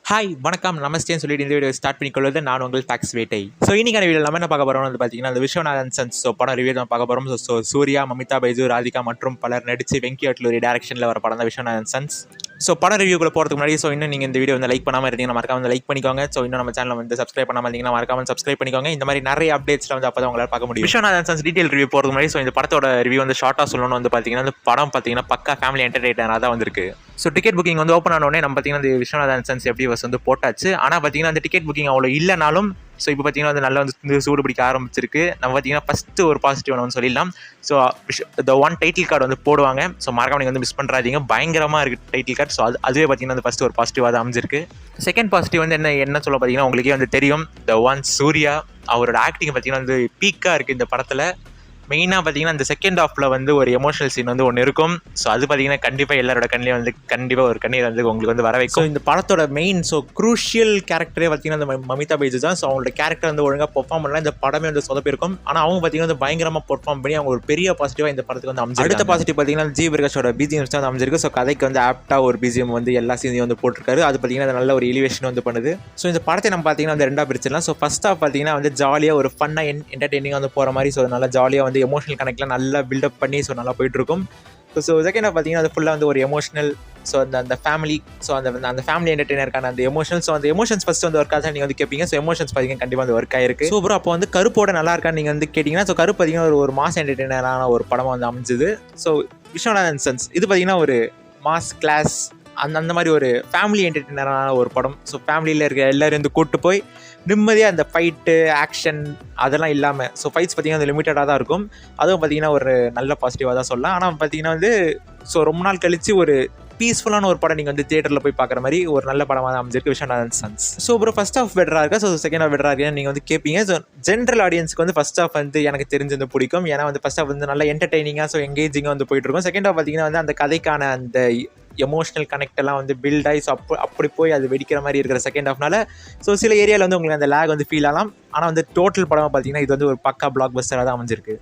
Hi வணக்கம் நமஸ்தேன்னு சொல்லிட்டு இந்த வீடியோ ஸ்டார்ட் பண்ணிக்கொள்வது நான் உங்கள் டாக்ஸ் வேட்டை. ஸோ இன்னைக்கான வீடியோ நம்ம என்ன பார்க்க போகிறோம் வந்து பார்த்தீங்கன்னா அந்த விஸ்வநாதன் சன்ஸ் படம் ரிவ்யூ தான் பார்க்க போகிறோம். ஸோ சூர்யா, மமிதா பைஜு, ராதிகா மற்றும் பலர் நடித்து வெங்கி அட்லூரி டேரக்ஷனில் வர படம் தான் விஸ்வநாதன் சன்ஸ். ஸோ படம் ரிவ்யூக்குள்ள போகிறதுக்கு முன்னாடி இன்னும் நீங்கள் இந்த வீடியோ வந்து லைக் பண்ணாமல் இருந்தீங்கன்னா மறக்காம வந்து லைக் பண்ணிக்கோங்க. ஸோ இன்னும் நம்ம சேனல் வந்து சப்ஸ்கிரைப் பண்ணாமல் இருந்தீங்கன்னா மறக்காம சப்ஸ்கிரைப் பண்ணிக்கோங்க. இந்த மாதிரி நிறைய அப்டேட்ஸ்ல வந்து அப்போ தான் உங்களால் பார்க்க முடியும். விஸ்வநாதன் சன்ஸ் டீடைல் ரிவ்யூ போகிறதுக்கு முன்னாடி இந்த படத்தோட ரிவ்யூ வந்து ஷார்ட்டாக சொல்லணும்னு வந்து பார்த்தீங்கன்னா இந்த படம் பார்த்தீங்கன்னா பக்கா ஃபேமிலி என்டர்டெய்னராக தான் வந்திருக்கு. ஸோ டிக்கெட் புக்கிங் வந்து ஓப்பன் ஆனோடனே நம்ம பார்த்தீங்கன்னா இந்த விஸ்வநாதன் சன்ஸ் எப்படி வந்து போட்டாச்சு. ஆனால் பார்த்தீங்கன்னா அந்த டிக்கெட் புக்கிங் அவ்வளோ இல்லைனாலும் ஸோ இப்போ பார்த்தீங்கன்னா வந்து நல்லா வந்து சூடு பிடிக்க ஆரம்பிச்சிருக்கு. நம்ம பார்த்தீங்கன்னா ஃபஸ்ட்டு ஒரு பாசிட்டிவ் வந்து சொல்லிடலாம். ஸோ இந்த ஒன் டைட்டில் கார்டு வந்து போடுவாங்க. ஸோ மறக்காம நீங்கள் வந்து மிஸ் பண்ணுறாதீங்க, பயங்கரமாக இருக்குது டைட்டில் கார்டு. ஸோ அதுவே பார்த்தீங்கன்னா வந்து ஃபஸ்ட்டு ஒரு பாசிட்டிவாக தான் அமைஞ்சிருக்கு. செகண்ட் பாசிட்டிவ் வந்து என்ன சொல்ல பார்த்தீங்கன்னா உங்களுக்கே வந்து தெரியும், த ஒன் சூர்யா அவரோட ஆக்டிங் பார்த்தீங்கன்னா வந்து பீக்காக இருக்குது இந்த படத்தில். மெயினாக பார்த்தீங்கன்னா அந்த செகண்ட் ஹாஃபில் வந்து ஒரு எமோஷனல் சீன் வந்து ஒன்று இருக்கும். ஸோ அது பார்த்தீங்கன்னா கண்டிப்பாக எல்லாரோட கண்ணிலையும் வந்து கண்டிப்பாக ஒரு கண்ணீர் வந்து உங்களுக்கு வந்து வர வைக்கும். இந்த படத்தோட மெயின் க்ரூஷியல் கேரக்டரே பார்த்தீங்கன்னா அந்த மமிதா பைஜு தான். ஸோ அவங்களோட கேரக்டர் வந்து ஒழுங்காக பெர்ஃபார்ம் பண்ணலாம், இந்த படமே வந்து சொதப்பிருக்கும். ஆனால் அவங்க பார்த்தீங்கன்னா வந்து பயங்கரமாக பெர்ஃபார்ம் பண்ணி அவங்க ஒரு பெரிய பாசிட்டிவாக இந்த படத்துக்கு வந்து அமைச்சு. அடுத்த பாசிட்டிவ் பார்த்தீங்கன்னா ஜி பிரகாஷோட பிஜிஎம்ஸ் தான் அமைஞ்சிருக்கு. ஸோ கதைக்கு வந்து ஆப்டாக ஒரு பிஜிஎம் வந்து எல்லா சீனையும் வந்து போட்டிருக்காரு. அது பார்த்தீங்கன்னா நல்ல ஒரு எலிவேஷன் வந்து பண்ணுது. ஸோ இந்த படத்தை நம்ம பார்த்தீங்கன்னா வந்து ரெண்டாக பிரிச்சிடலாம். ஸோ ஃபர்ஸ்ட் ஆஃப் பார்த்தீங்கன்னா வந்து ஜாலியாக ஒரு ஃபன்னாக என்டர்டெய்னிங்காக வந்து போகிற மாதிரி. ஸோ நல்லா ஜாலியாக வந்து எமோஷனல் கனெக்ட்லாம் நல்லா பில்டப் பண்ணி ஸோ நல்லா போயிட்டுருக்கும். ஸோ செகண்ட் பார்த்தீங்கன்னா அது ஃபுல்லாக வந்து ஒரு எமோஷனல். ஸோ அந்த ஃபேமிலி, ஸோ அந்த ஃபேமிலி என்டர்டெய்னருக்கான அந்த எமோஷன்ஸ். ஸோ அந்த எமோஷன்ஸ் ஃபஸ்ட்டு வந்து ஒர்க் ஆச்சா நீங்கள் வந்து கேட்பீங்க. ஸோ எமோஷன்ஸ் பார்த்தீங்கன்னா கண்டிப்பாக வந்து ஒர்க் ஆயிருக்கு. ஸோ அப்புறம் அப்போ வந்து கருப்போட நல்லா இருக்கான்னு நீங்கள் வந்து கேட்டிங்கன்னா, ஸோ கருப்பு பார்த்தீங்கன்னா ஒரு மாஸ் என்டர்டெய்னரான ஒரு படமாக வந்து அமைஞ்சுது. ஸோ விஸ்வநாதன் சன்ஸ் இது பார்த்தீங்கன்னா ஒரு மாஸ் கிளாஸ் அந்த மாதிரி ஒரு ஃபேமிலி என்டர்டெய்னரான ஒரு படம். ஸோ ஃபேமிலியில் இருக்க எல்லோரும் வந்து கூப்பிட்டு போய் நிம்மதியாக அந்த ஃபைட்டு ஆக்ஷன் அதெல்லாம் இல்லாமல், ஸோ ஃபைட்ஸ் பார்த்திங்கன்னா அது லிமிட்டடாக தான் இருக்கும். அதுவும் பார்த்திங்கன்னா ஒரு நல்ல பாசிட்டிவாக தான் சொல்லலாம். ஆனால் பார்த்திங்கன்னா வந்து ஸோ ரொம்ப நாள் கழித்து ஒரு பீஸ்ஃபுல்லான ஒரு படம் நீங்கள் வந்து தியேட்டரில் போய் பார்க்குற மாதிரி ஒரு நல்ல படமாக தான் அமைஞ்சிருக்கு விஸ்வநாதன் சன்ஸ். ஸோ அப்புறம் ஃபஸ்ட் ஆஃப் பெட்டராக இருக்கா, ஸோ செகண்ட் ஆஃப் பெட்டராக இருக்கா நீங்கள் வந்து கேட்பீங்க. ஸோ ஜென்ரல் ஆடியன்ஸுக்கு வந்து ஃபஸ்ட் ஆஃப் வந்து எனக்கு தெரிஞ்சு வந்து பிடிக்கும். ஏன்னா வந்து ஃபஸ்ட் ஆஃப் வந்து நல்லா என்டர்டெய்னிங்காக ஸோ எங்கேஜிங்காக வந்து போயிட்டுருக்கும். செகண்ட் ஆஃப் பார்த்திங்கன்னா வந்து அந்த கதைக்கான அந்த எமோஷனல் கனெக்ட் எல்லாம் வந்து பில்ட் ஆகி ஸோ அப்படி போய் அது வெடிக்கிற மாதிரி இருக்கிற செகண்ட் ஹாஃப்னால ஸோ சில ஏரியாவில் வந்து உங்களுக்கு அந்த லேக் வந்து ஃபீல் ஆகலாம். ஆனால் வந்து டோட்டல் படமாக பார்த்தீங்கன்னா இது வந்து ஒரு பக்கா பிளாக் பஸ்டராக தான் அமைஞ்சிருக்கு.